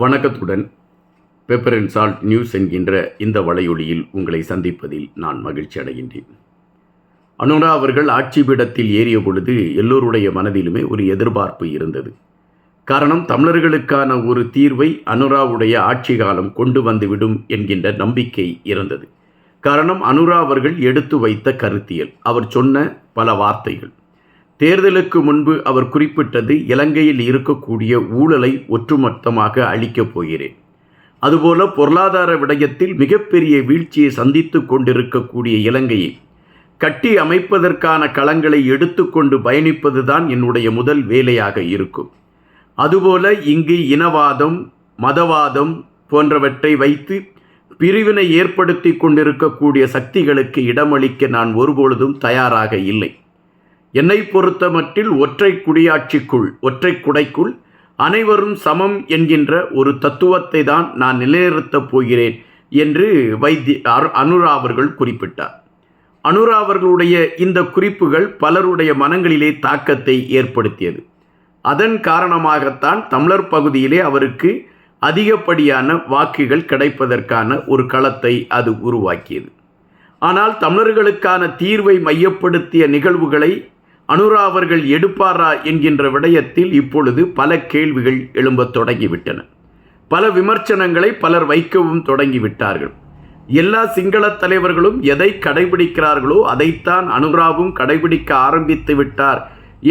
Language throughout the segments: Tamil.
வணக்கத்துடன் பெப்பர் அண்ட் சால்ட் நியூஸ் என்கின்ற இந்த வலையொலியில் உங்களை சந்திப்பதில் நான் மகிழ்ச்சி அடைகின்றேன். அனுரா அவர்கள் ஆட்சி பீடத்தில் ஏறிய பொழுது எல்லோருடைய மனதிலுமே ஒரு எதிர்பார்ப்பு இருந்தது. காரணம், தமிழர்களுக்கான ஒரு தீர்வை அனுராவுடைய ஆட்சி காலம் கொண்டு வந்துவிடும் என்கின்ற நம்பிக்கை இருந்தது. காரணம், அனுரா அவர்கள் எடுத்து வைத்த கருத்தியல், அவர் சொன்ன பல வார்த்தைகள். தேர்தலுக்கு முன்பு அவர் குறிப்பிட்டது, இலங்கையில் இருக்கக்கூடிய ஊழலை ஒட்டுமொத்தமாக அழிக்கப் போகிறேன். அதுபோல பொருளாதார விடயத்தில் மிகப்பெரிய வீழ்ச்சியை சந்தித்து கொண்டிருக்கக்கூடிய இலங்கையை கட்டி அமைப்பதற்கான களங்களை எடுத்துக்கொண்டு பயணிப்பதுதான் என்னுடைய முதல் வேலையாக இருக்கும். அதுபோல இங்கு இனவாதம், மதவாதம் போன்றவற்றை வைத்து பிரிவினை ஏற்படுத்தி கொண்டிருக்கக்கூடிய சக்திகளுக்கு இடமளிக்க நான் ஒருபொழுதும் தயாராக இல்லை. என்னை பொறுத்தமட்டில் ஒற்றை குடியாட்சிக்குள், ஒற்றை குடைக்குள் அனைவரும் சமம் என்கின்ற ஒரு தத்துவத்தை தான் நான் நிலைநிறுத்தப் போகிறேன் என்று அனுரா அவர்கள் குறிப்பிட்டார். அனுரா அவர்களுடைய இந்த குறிப்புகள் பலருடைய மனங்களிலே தாக்கத்தை ஏற்படுத்தியது. அதன் காரணமாகத்தான் தமிழர் பகுதியிலே அவருக்கு அதிகப்படியான வாக்குகள் கிடைப்பதற்கான ஒரு களத்தை அது உருவாக்கியது. ஆனால் தமிழர்களுக்கான தீர்வை மையப்படுத்திய நிகழ்வுகளை அனுரா அவர்கள் எடுப்பாரா என்கின்ற விடயத்தில் இப்பொழுது பல கேள்விகள் எழும்பத் தொடங்கிவிட்டன. பல விமர்சனங்களை பலர் வைக்கவும் தொடங்கிவிட்டார்கள். எல்லா சிங்கள தலைவர்களும் எதை கடைபிடிக்கிறார்களோ அதைத்தான் அனுராவும் கடைபிடிக்க ஆரம்பித்து விட்டார்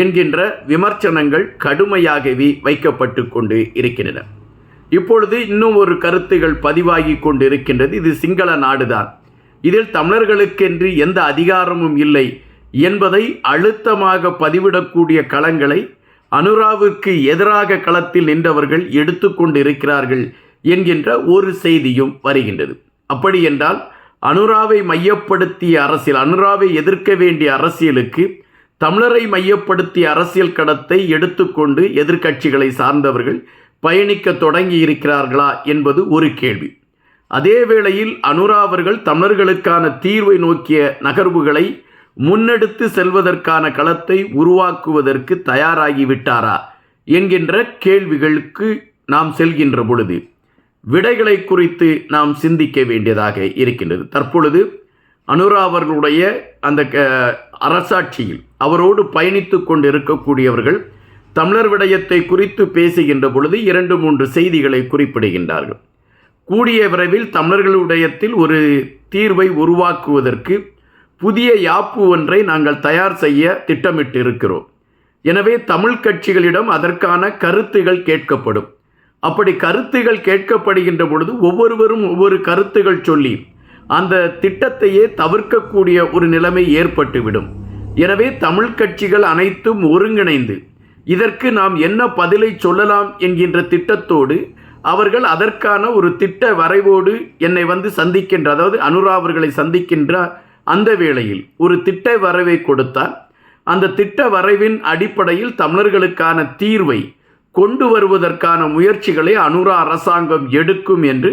என்கின்ற விமர்சனங்கள் கடுமையாகவே வைக்கப்பட்டு கொண்டு இருக்கின்றன. இப்பொழுது இன்னும் ஒரு கருத்துகள் பதிவாகி கொண்டு இருக்கின்றது. இது சிங்கள நாடுதான், இதில் தமிழர்களுக்கென்று எந்த அதிகாரமும் இல்லை என்பதை அழுத்தமாக பதிவிடக்கூடிய களங்களை அனுராவுக்கு எதிராக களத்தில் நின்றவர்கள் எடுத்துக்கொண்டு இருக்கிறார்கள் என்கின்ற ஒரு செய்தியும் வருகின்றது. அப்படி என்றால் அனுராவை மையப்படுத்திய அரசியல், அனுராவை எதிர்க்க வேண்டிய அரசியலுக்கு தமிழரை மையப்படுத்திய அரசியல் களத்தை எடுத்துக்கொண்டு எதிர்க்கட்சிகளை சார்ந்தவர்கள் பயணிக்க தொடங்கி இருக்கிறார்களா என்பது ஒரு கேள்வி. அதே வேளையில் அனுரா அவர்கள் தமிழர்களுக்கான தீர்வை நோக்கிய நகர்வுகளை முன்னெடுத்து செல்வதற்கான களத்தை உருவாக்குவதற்கு தயாராகிவிட்டாரா என்கின்ற கேள்விகளுக்கு நாம் செல்கின்ற பொழுது விடைகளை குறித்து நாம் சிந்திக்க வேண்டியதாக இருக்கின்றது. தற்பொழுது அனுரா அவர்களுடைய அந்த அரசாட்சியில் அவரோடு பயணித்து கொண்டு இருக்கக்கூடியவர்கள் தமிழர் விடயத்தை குறித்து பேசுகின்ற பொழுது 2-3 செய்திகளை குறிப்பிடுகின்றார்கள். கூடிய விரைவில் தமிழர்களுடையத்தில் ஒரு தீர்வை உருவாக்குவதற்கு புதிய யாப்பு ஒன்றை நாங்கள் தயார் செய்ய திட்டமிட்டு இருக்கிறோம். எனவே தமிழ் கட்சிகளிடம் அதற்கான கருத்துகள் கேட்கப்படும். அப்படி கருத்துகள் கேட்கப்படுகின்ற பொழுது ஒவ்வொருவரும் ஒவ்வொரு கருத்துகள் சொல்லி அந்த திட்டத்தையே தவிர்க்கக்கூடிய ஒரு நிலைமை ஏற்பட்டுவிடும். எனவே தமிழ் கட்சிகள் அனைத்தும் ஒருங்கிணைந்து இதற்கு நாம் என்ன பதிலை சொல்லலாம் என்கின்ற திட்டத்தோடு அவர்கள் அதற்கான ஒரு திட்ட வரைவோடு என்னை சந்திக்கின்ற, அதாவது அனுரா அவர்களை சந்திக்கின்ற அந்த வேளையில் ஒரு திட்ட வரைவை கொடுத்தால் அந்த திட்ட வரைவின் அடிப்படையில் தமிழர்களுக்கான தீர்வை கொண்டு வருவதற்கான முயற்சிகளை அனுரா அரசாங்கம் எடுக்கும் என்று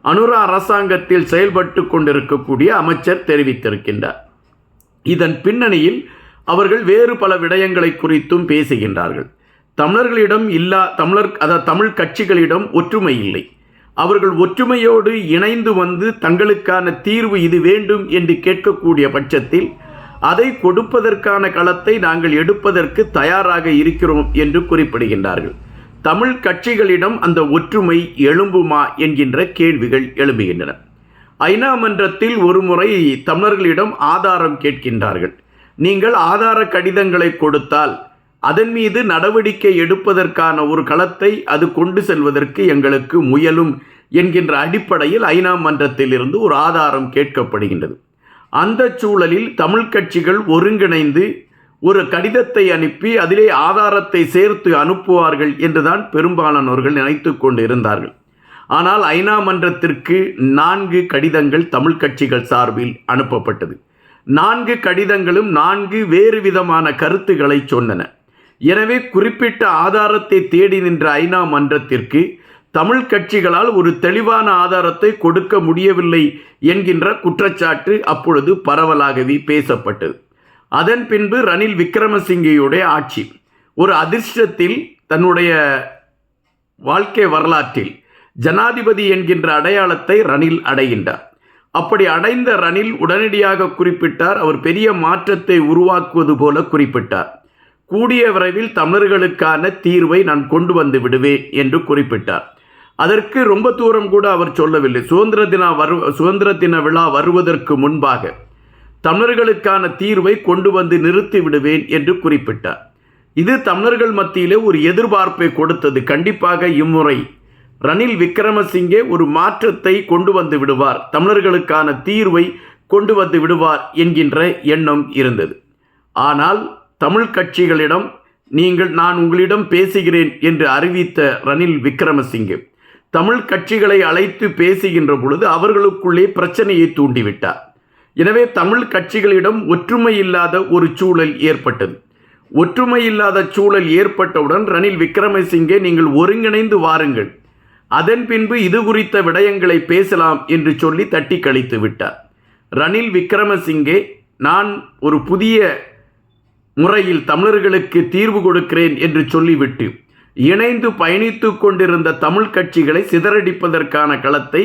அனுரா அரசாங்கத்தில் செயல்பட்டு கொண்டிருக்கக்கூடிய அமைச்சர் தெரிவித்திருக்கின்றார். இதன் பின்னணியில் அவர்கள் வேறு பல விடயங்களை குறித்தும் பேசுகின்றார்கள். தமிழர்களிடம் தமிழ் கட்சிகளிடம் ஒற்றுமை இல்லை. அவர்கள் ஒற்றுமையோடு இணைந்து தங்களுக்கான தீர்வு இது வேண்டும் என்று கேட்கக்கூடிய பட்சத்தில் அதை கொடுப்பதற்கான களத்தை நாங்கள் எடுப்பதற்கு தயாராக இருக்கிறோம் என்று குறிப்பிடுகின்றார்கள். தமிழ் கட்சிகளிடம் அந்த ஒற்றுமை எழும்புமா என்கின்ற கேள்விகள் எழும்புகின்றன. ஐநா மன்றத்தில் ஒரு முறை தமிழர்களிடம் ஆதாரம் கேட்கின்றார்கள். நீங்கள் ஆதார கடிதங்களை கொடுத்தால் அதன் மீது நடவடிக்கை எடுப்பதற்கான ஒரு களத்தை அது கொண்டு செல்வதற்கு எங்களுக்கு முயலும் என்கின்ற அடிப்படையில் ஐநா மன்றத்தில் இருந்து ஒரு ஆதாரம் கேட்கப்படுகின்றது. அந்த சூழலில் தமிழ் கட்சிகள் ஒருங்கிணைந்து ஒரு கடிதத்தை அனுப்பி அதிலே ஆதாரத்தை சேர்த்து அனுப்புவார்கள் என்றுதான் பெரும்பாலானவர்கள் நினைத்து கொண்டு இருந்தார்கள். ஆனால் ஐநா மன்றத்திற்கு 4 கடிதங்கள் தமிழ் கட்சிகள் சார்பில் அனுப்பப்பட்டது. 4 கடிதங்களும் 4 வேறு விதமான கருத்துக்களை சொன்னன. எனவே குறிப்பிட்ட ஆதாரத்தை தேடி நின்ற ஐநா மன்றத்திற்கு தமிழ் கட்சிகளால் ஒரு தெளிவான ஆதாரத்தை கொடுக்க முடியவில்லை என்கின்ற குற்றச்சாட்டு அப்பொழுது பரவலாகவே பேசப்பட்டது. அதன் பின்பு ரணில் விக்ரமசிங்கேயுடைய ஆட்சி ஒரு அதிர்ஷ்டத்தில் தன்னுடைய வாழ்க்கை வரலாற்றில் ஜனாதிபதி என்கின்ற அடையாளத்தை ரணில் அடைகின்றார். அப்படி அடைந்த ரணில் உடனடியாக குறிப்பிட்டார், அவர் பெரிய மாற்றத்தை உருவாக்குவது போல குறிப்பிட்டார். கூடிய விரைவில் தமிழர்களுக்கான தீர்வை நான் கொண்டு வந்து விடுவேன் என்று குறிப்பிட்டார். அதற்கு ரொம்ப தூரம் கூட அவர் சொல்லவில்லை. சுதந்திர தின விழா வருவதற்கு முன்பாக தமிழர்களுக்கான தீர்வை கொண்டு வந்து நிறுத்தி விடுவேன் என்று குறிப்பிட்டார். இது தமிழர்கள் மத்தியிலே ஒரு எதிர்பார்ப்பை கொடுத்தது. கண்டிப்பாக இம்முறை ரணில் விக்ரமசிங்கே ஒரு மாற்றத்தை கொண்டு வந்து விடுவார், தமிழர்களுக்கான தீர்வை கொண்டு வந்து விடுவார் என்கின்ற எண்ணம் இருந்தது. ஆனால் தமிழ் கட்சிகளிடம் நான் உங்களிடம் பேசுகிறேன் என்று அறிவித்த ரணில் விக்ரமசிங்கே தமிழ் கட்சிகளை அழைத்து பேசுகின்ற பொழுது அவர்களுக்குள்ளே பிரச்சனையை தூண்டிவிட்டார். எனவே தமிழ் கட்சிகளிடம் ஒற்றுமை இல்லாத ஒரு சூழல் ஏற்பட்டது. ஒற்றுமை இல்லாத சூழல் ஏற்பட்டவுடன் ரணில் விக்ரமசிங்கே நீங்கள் ஒருங்கிணைந்து வாருங்கள், அதன் பின்பு இது குறித்த விடயங்களை பேசலாம் என்று சொல்லி தட்டி கழித்து விட்டார். ரணில் விக்ரமசிங்கே நான் ஒரு புதிய முறையில் தமிழர்களுக்கு தீர்வு கொடுக்கிறேன் என்று சொல்லிவிட்டு இணைந்து பயணித்து கொண்டிருந்த தமிழ் கட்சிகளை சிதறடிப்பதற்கான களத்தை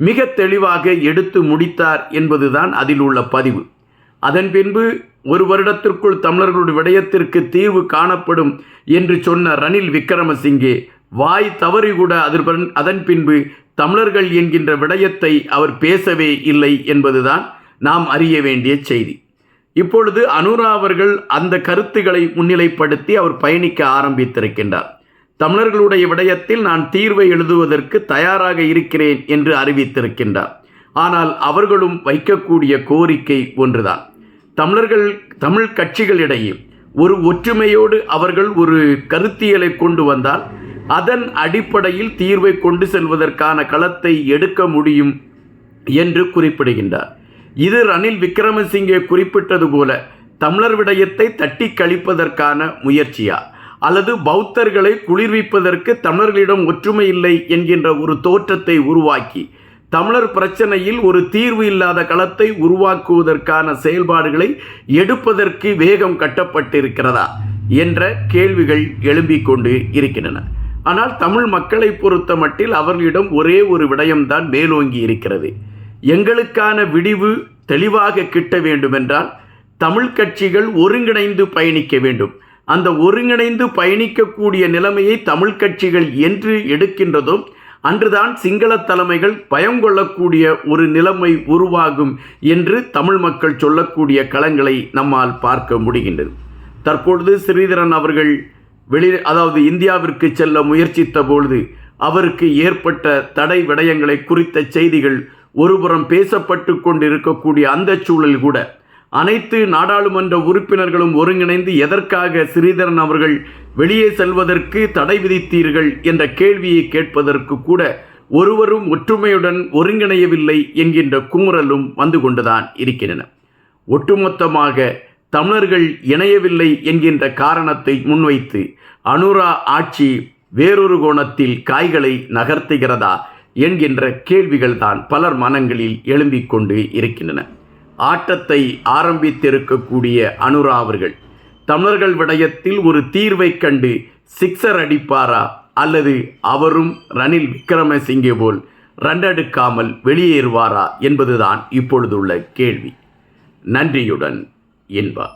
மிக தெளிவாக எடுத்து முடித்தார் என்பதுதான் அதில் உள்ள பதிவு. அதன் பின்பு ஒரு வருடத்திற்குள் தமிழர்களுடைய விடயத்திற்கு தீர்வு காணப்படும் என்று சொன்ன ரணில் விக்ரமசிங்கே வாய் தவறி கூட அதன் பின்பு தமிழர்கள் என்கின்ற விடயத்தை அவர் பேசவே இல்லை என்பதுதான் நாம் அறிய வேண்டிய செய்தி. இப்பொழுது அனுரா அவர்கள் அந்த கருத்துக்களை முன்னிலைப்படுத்தி அவர் பயணிக்க ஆரம்பித்திருக்கின்றார். தமிழர்களுடைய விடயத்தில் நான் தீர்வை எழுதுவதற்கு தயாராக இருக்கிறேன் என்று அறிவித்திருக்கின்றார். ஆனால் அவர்களும் வைக்கக்கூடிய கோரிக்கை ஒன்றுதான். தமிழ் கட்சிகளிடையே ஒரு ஒற்றுமையோடு அவர்கள் ஒரு கருத்தியலை கொண்டு வந்தால் அதன் அடிப்படையில் தீர்வை கொண்டு செல்வதற்கான களத்தை எடுக்க முடியும் என்று குறிப்பிடுகின்றார். இது ரணில் விக்ரமசிங்கே குறிப்பிட்டது போல தமிழர் விடயத்தை தட்டி கழிப்பதற்கான முயற்சியா, அல்லது பௌத்தர்களை குளிர்விப்பதற்கு தமிழர்களிடம் ஒற்றுமை இல்லை என்கின்ற ஒரு தோற்றத்தை உருவாக்கி தமிழர் பிரச்சனையில் ஒரு தீர்வு இல்லாத களத்தை உருவாக்குவதற்கான செயல்பாடுகளை எடுப்பதற்கு வேகம் கட்டப்பட்டிருக்கிறதா என்ற கேள்விகள் எழும்பிக் கொண்டு இருக்கின்றன. ஆனால் தமிழ் மக்களை பொறுத்த மட்டில் அவர்களிடம் ஒரே ஒரு விடயம்தான் மேலோங்கி இருக்கிறது. எங்களுக்கான விடிவு தெளிவாக கிட்ட வேண்டுமென்றால் தமிழ் கட்சிகள் ஒருங்கிணைந்து பயணிக்க வேண்டும். அந்த ஒருங்கிணைந்து பயணிக்கக்கூடிய நிலைமையை தமிழ் கட்சிகள் என்று எடுக்கின்றதோ அன்றுதான் சிங்கள தலைமைகள் பயம் கொள்ளக்கூடிய ஒரு நிலைமை உருவாகும் என்று தமிழ் மக்கள் சொல்லக்கூடிய களங்களை நம்மால் பார்க்க முடிகின்றது. தற்பொழுது ஸ்ரீதரன் அவர்கள் இந்தியாவிற்கு செல்ல முயற்சித்த பொழுது அவருக்கு ஏற்பட்ட தடை விடயங்களை குறித்த செய்திகள் ஒருபுறம் பேசப்பட்டு கொண்டிருக்கக்கூடிய அந்த சூழல் கூட அனைத்து நாடாளுமன்ற உறுப்பினர்களும் ஒருங்கிணைந்து எதற்காக ஸ்ரீதரன் அவர்கள் வெளியே செல்வதற்கு தடை விதித்தீர்கள் என்ற கேள்வியை கேட்பதற்கு கூட ஒருவரும் ஒற்றுமையுடன் ஒருங்கிணையவில்லை என்கின்ற குமுறலும் வந்து கொண்டுதான் இருக்கின்றன. ஒட்டுமொத்தமாக தமிழர்கள் இணையவில்லை என்கின்ற காரணத்தை முன்வைத்து அனுரா ஆட்சி வேறொரு கோணத்தில் காய்களை நகர்த்துகிறதா என்கின்ற கேள்விகள் தான் பலர் மனங்களில் எழும்பிக் கொண்டு இருக்கின்றன. ஆட்டத்தை ஆரம்பித்திருக்கக்கூடிய அனுரா அவர்கள் தமிழர்கள் விடயத்தில் ஒரு தீர்வை கண்டு சிக்ஸர் அடிப்பாரா, அல்லது அவரும் ரணில் விக்ரமசிங்கே போல் ரன் எடுக்காமல் வெளியேறுவாரா என்பதுதான் இப்பொழுதுள்ள கேள்வி. நன்றியுடன் என்பார்.